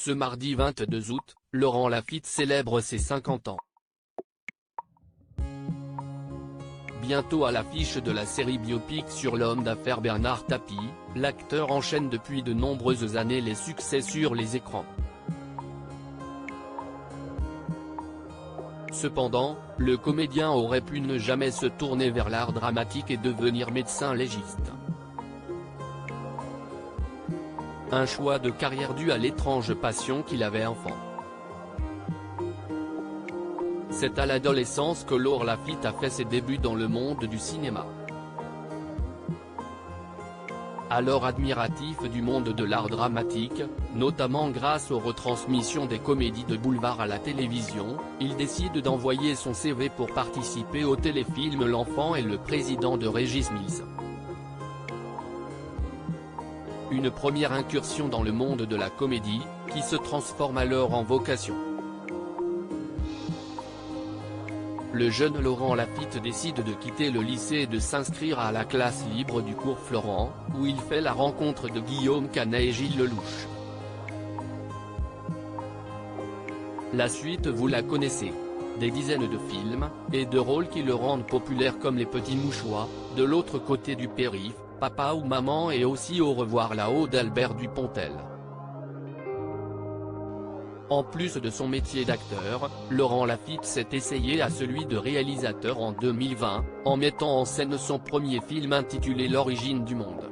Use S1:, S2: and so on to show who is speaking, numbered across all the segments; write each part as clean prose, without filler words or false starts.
S1: Ce mardi 22 août, Laurent Lafitte célèbre ses 50 ans. Bientôt à l'affiche de la série biopic sur l'homme d'affaires Bernard Tapie, l'acteur enchaîne depuis de nombreuses années les succès sur les écrans. Cependant, le comédien aurait pu ne jamais se tourner vers l'art dramatique et devenir médecin légiste. Un choix de carrière dû à l'étrange passion qu'il avait enfant. C'est à l'adolescence que Laurent Lafitte a fait ses débuts dans le monde du cinéma. Alors admiratif du monde de l'art dramatique, notamment grâce aux retransmissions des comédies de boulevard à la télévision, il décide d'envoyer son CV pour participer au téléfilm L'Enfant et le président de Régis Mills. Une première incursion dans le monde de la comédie, qui se transforme alors en vocation. Le jeune Laurent Lafitte décide de quitter le lycée et de s'inscrire à la classe libre du cours Florent, où il fait la rencontre de Guillaume Canet et Gilles Lellouche. La suite vous la connaissez. Des dizaines de films, et de rôles qui le rendent populaire comme Les Petits Mouchoirs, De l'autre côté du périph', Papa ou Maman et aussi Au revoir là-haut d'Albert Dupontel. En plus de son métier d'acteur, Laurent Lafitte s'est essayé à celui de réalisateur en 2020, en mettant en scène son premier film intitulé L'origine du monde.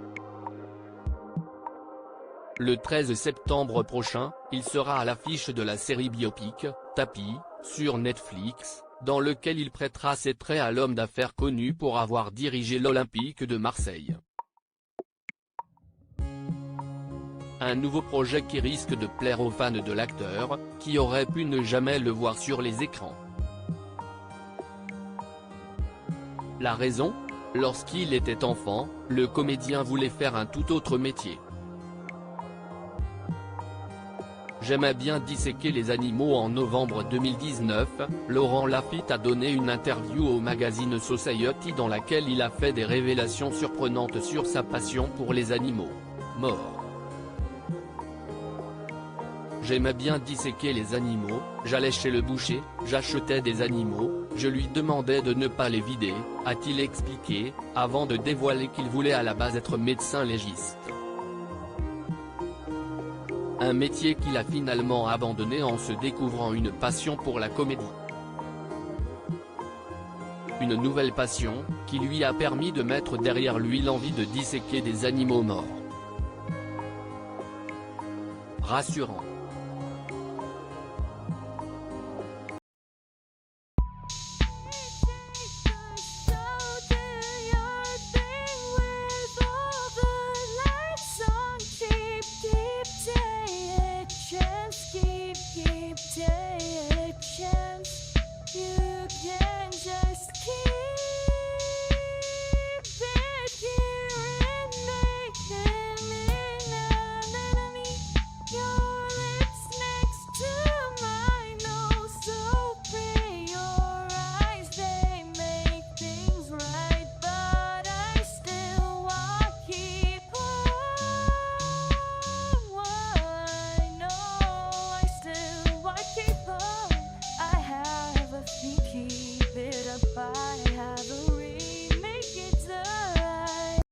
S1: Le 13 septembre prochain, il sera à l'affiche de la série biopic, Tapie, sur Netflix, dans lequel il prêtera ses traits à l'homme d'affaires connu pour avoir dirigé l'Olympique de Marseille. Un nouveau projet qui risque de plaire aux fans de l'acteur, qui auraient pu ne jamais le voir sur les écrans. La raison ? Lorsqu'il était enfant, le comédien voulait faire un tout autre métier. J'aimais bien disséquer les animaux. En novembre 2019, Laurent Lafitte a donné une interview au magazine Society dans laquelle il a fait des révélations surprenantes sur sa passion pour les animaux morts. J'aimais bien disséquer les animaux, j'allais chez le boucher, j'achetais des animaux, je lui demandais de ne pas les vider, a-t-il expliqué, avant de dévoiler qu'il voulait à la base être médecin légiste. Un métier qu'il a finalement abandonné en se découvrant une passion pour la comédie. Une nouvelle passion, qui lui a permis de mettre derrière lui l'envie de disséquer des animaux morts. Rassurant.